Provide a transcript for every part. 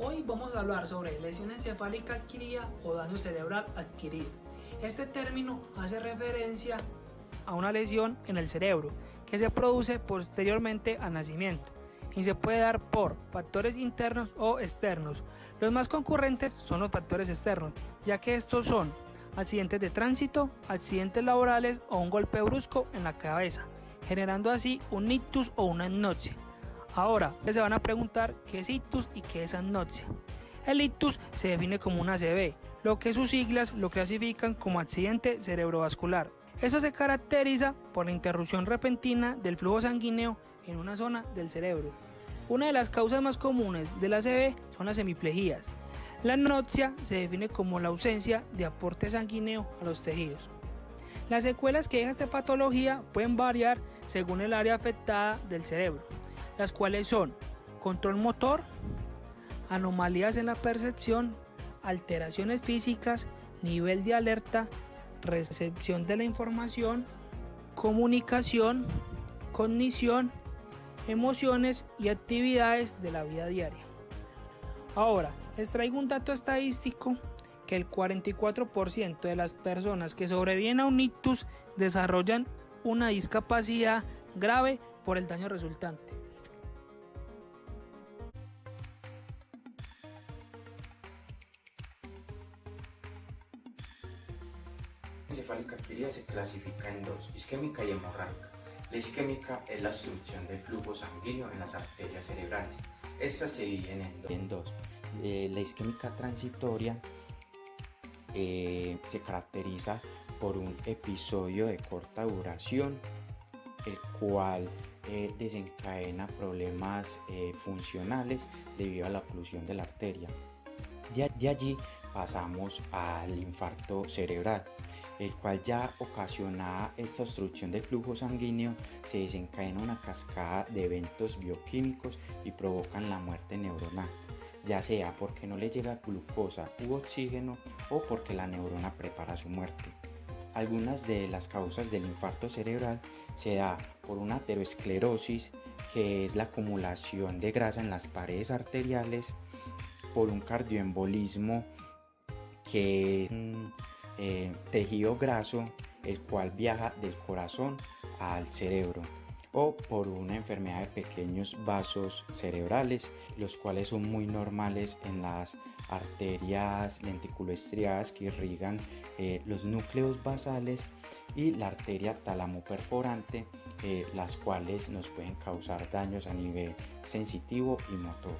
Hoy vamos a hablar sobre lesión encefálica adquirida o daño cerebral adquirido. Este término hace referencia a una lesión en el cerebro que se produce posteriormente al nacimiento y se puede dar por factores internos o externos. Los más concurrentes son los factores externos, ya que estos son accidentes de tránsito, accidentes laborales o un golpe brusco en la cabeza, generando así un ictus o una anoxia. Ahora, se van a preguntar qué es ictus y qué es anoxia. El ictus se define como una ACV, lo que sus siglas lo clasifican como accidente cerebrovascular. Eso se caracteriza por la interrupción repentina del flujo sanguíneo en una zona del cerebro. Una de las causas más comunes de la ACV son las hemiplejías. La anoxia se define como la ausencia de aporte sanguíneo a los tejidos. Las secuelas que deja esta patología pueden variar según el área afectada del cerebro, las cuales son control motor, anomalías en la percepción, alteraciones físicas, nivel de alerta, recepción de la información, comunicación, cognición, emociones y actividades de la vida diaria. Ahora, les traigo un dato estadístico que el 44% de las personas que sobreviven a un ictus desarrollan una discapacidad grave por el daño resultante. Encefálica adquirida se clasifica en dos, isquémica y hemorrágica. La isquémica es la obstrucción del flujo sanguíneo en las arterias cerebrales. Estas se dividen en dos. La isquémica transitoria se caracteriza por un episodio de corta duración, el cual desencadena problemas funcionales debido a la oclusión de la arteria. De allí pasamos al infarto cerebral, el cual ya ocasionada esta obstrucción del flujo sanguíneo se desencadena una cascada de eventos bioquímicos y provocan la muerte neuronal, ya sea porque no le llega glucosa u oxígeno o porque la neurona prepara su muerte. Algunas de las causas del infarto cerebral se da por una aterosclerosis, que es la acumulación de grasa en las paredes arteriales, por un cardioembolismo, que es un tejido graso el cual viaja del corazón al cerebro, o por una enfermedad de pequeños vasos cerebrales, los cuales son muy normales en las arterias lenticuloestriadas que irrigan los núcleos basales y la arteria talamoperforante, las cuales nos pueden causar daños a nivel sensitivo y motor.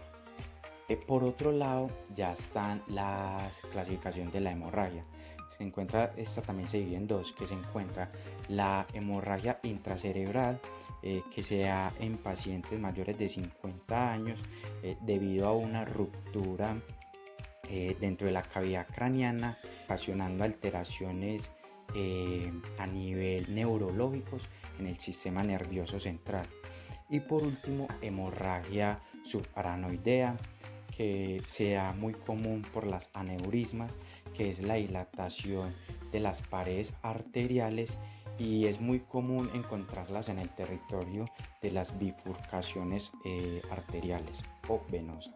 Por otro lado, ya están las clasificaciones de la hemorragia. Esta también se divide en dos, que se encuentra la hemorragia intracerebral, que se da en pacientes mayores de 50 años debido a una ruptura dentro de la cavidad craneana, ocasionando alteraciones a nivel neurológicos en el sistema nervioso central. Y por último, hemorragia subaranoidea, que se da muy común por las aneurismas, que es la dilatación de las paredes arteriales, y es muy común encontrarlas en el territorio de las bifurcaciones arteriales o venosas.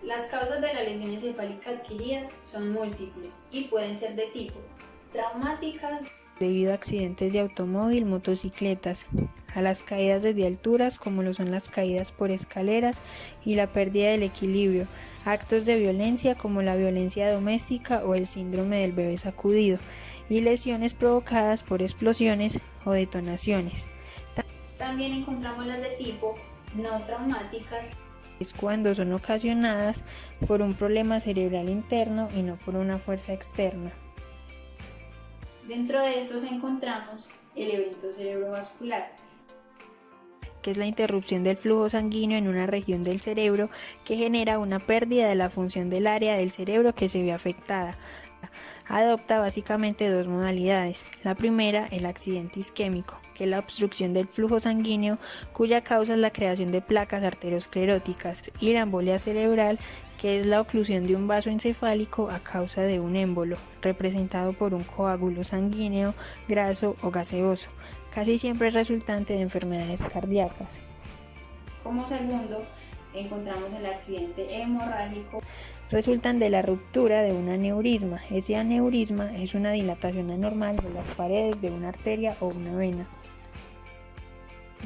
Las causas de la lesión encefálica adquirida son múltiples y pueden ser de tipo traumáticas, debido a accidentes de automóvil, motocicletas, a las caídas desde alturas como lo son las caídas por escaleras y la pérdida del equilibrio, actos de violencia como la violencia doméstica o el síndrome del bebé sacudido, y lesiones provocadas por explosiones o detonaciones. También encontramos las de tipo no traumáticas, es cuando son ocasionadas por un problema cerebral interno y no por una fuerza externa. Dentro de estos encontramos el evento cerebrovascular, que es la interrupción del flujo sanguíneo en una región del cerebro que genera una pérdida de la función del área del cerebro que se ve afectada. Adopta básicamente dos modalidades. La primera, el accidente isquémico, que es la obstrucción del flujo sanguíneo cuya causa es la creación de placas arterioscleróticas, y la embolia cerebral, que es la oclusión de un vaso encefálico a causa de un émbolo, representado por un coágulo sanguíneo, graso o gaseoso, casi siempre resultante de enfermedades cardíacas. Como segundo, encontramos el accidente hemorrágico. Resultan de la ruptura de un aneurisma. Ese aneurisma es una dilatación anormal de las paredes de una arteria o una vena.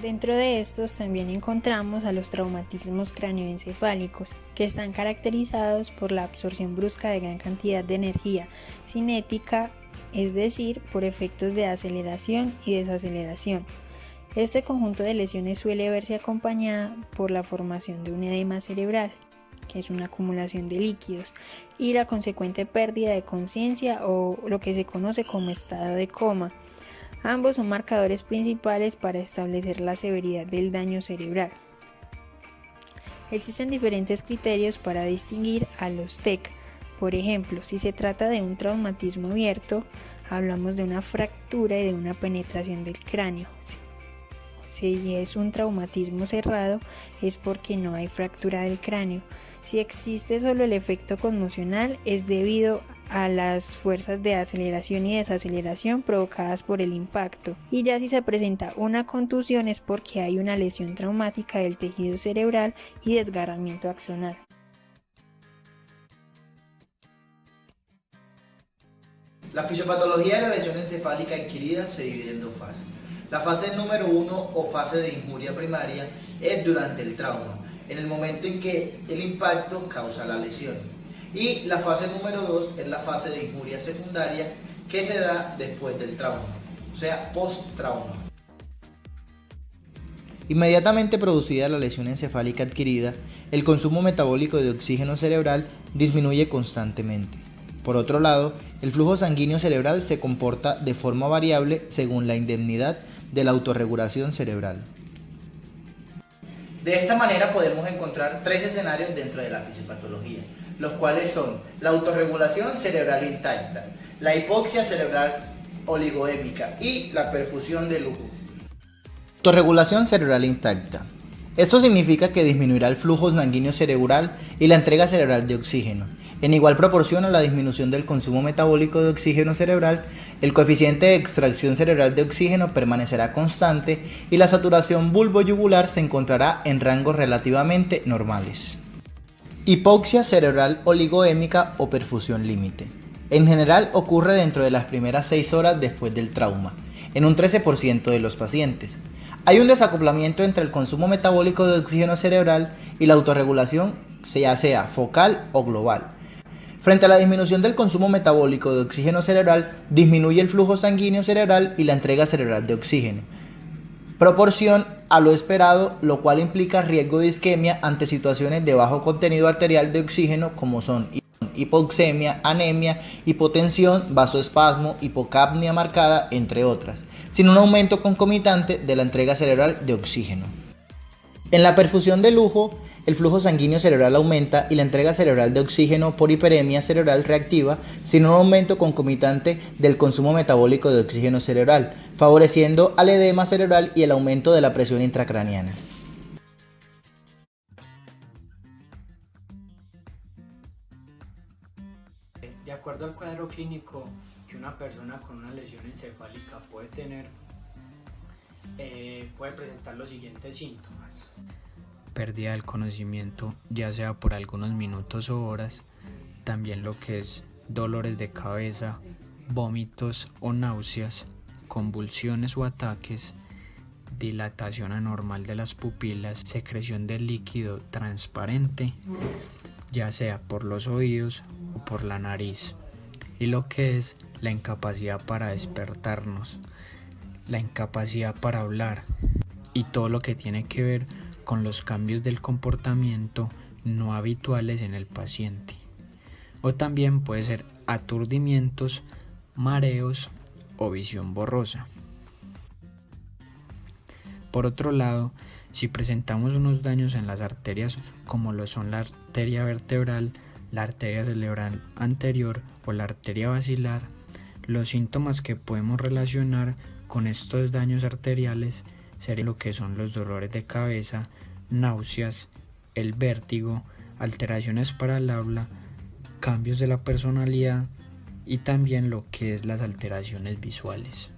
Dentro de estos también encontramos a los traumatismos cráneoencefálicos, que están caracterizados por la absorción brusca de gran cantidad de energía cinética, es decir, por efectos de aceleración y desaceleración. Este conjunto de lesiones suele verse acompañada por la formación de un edema cerebral, que es una acumulación de líquidos, y la consecuente pérdida de conciencia o lo que se conoce como estado de coma. Ambos son marcadores principales para establecer la severidad del daño cerebral. Existen diferentes criterios para distinguir a los TEC. Por ejemplo, si se trata de un traumatismo abierto, hablamos de una fractura y de una penetración del cráneo. Si es un traumatismo cerrado, es porque no hay fractura del cráneo. Si existe solo el efecto conmocional, es debido a las fuerzas de aceleración y desaceleración provocadas por el impacto. Y ya si se presenta una contusión es porque hay una lesión traumática del tejido cerebral y desgarramiento axonal. La fisiopatología de la lesión encefálica adquirida se divide en dos fases. La fase número 1 o fase de injuria primaria es durante el trauma, en el momento en que el impacto causa la lesión. Y la fase número 2 es la fase de injuria secundaria que se da después del trauma, o sea, post-trauma. Inmediatamente producida la lesión encefálica adquirida, el consumo metabólico de oxígeno cerebral disminuye constantemente. Por otro lado, el flujo sanguíneo cerebral se comporta de forma variable según la indemnidad de la autorregulación cerebral. De esta manera podemos encontrar tres escenarios dentro de la fisiopatología, los cuales son la autorregulación cerebral intacta, la hipoxia cerebral oligoémica y la perfusión de lujo. Autorregulación cerebral intacta. Esto significa que disminuirá el flujo sanguíneo cerebral y la entrega cerebral de oxígeno. En igual proporción a la disminución del consumo metabólico de oxígeno cerebral, el coeficiente de extracción cerebral de oxígeno permanecerá constante y la saturación bulboyugular se encontrará en rangos relativamente normales. Hipoxia cerebral oligoémica o perfusión límite. En general ocurre dentro de las primeras 6 horas después del trauma, en un 13% de los pacientes. Hay un desacoplamiento entre el consumo metabólico de oxígeno cerebral y la autorregulación, ya sea focal o global. Frente a la disminución del consumo metabólico de oxígeno cerebral, disminuye el flujo sanguíneo cerebral y la entrega cerebral de oxígeno, proporción a lo esperado, lo cual implica riesgo de isquemia ante situaciones de bajo contenido arterial de oxígeno como son hipoxemia, anemia, hipotensión, vasoespasmo, hipocapnia marcada, entre otras, sin un aumento concomitante de la entrega cerebral de oxígeno. En la perfusión de lujo, el flujo sanguíneo cerebral aumenta y la entrega cerebral de oxígeno por hiperemia cerebral reactiva sin un aumento concomitante del consumo metabólico de oxígeno cerebral, favoreciendo al edema cerebral y el aumento de la presión intracraneana. De acuerdo al cuadro clínico que una persona con una lesión encefálica puede tener, puede presentar los siguientes síntomas: pérdida del conocimiento, ya sea por algunos minutos o horas, también lo que es dolores de cabeza, vómitos o náuseas, convulsiones o ataques, dilatación anormal de las pupilas, secreción de líquido transparente, ya sea por los oídos o por la nariz, y lo que es la incapacidad para despertarnos, la incapacidad para hablar y todo lo que tiene que ver con los cambios del comportamiento no habituales en el paciente. O también puede ser aturdimientos, mareos o visión borrosa. Por otro lado, si presentamos unos daños en las arterias como lo son la arteria vertebral, la arteria cerebral anterior o la arteria basilar, los síntomas que podemos relacionar con estos daños arteriales serían lo que son los dolores de cabeza, náuseas, el vértigo, alteraciones para el habla, cambios de la personalidad y también lo que es las alteraciones visuales.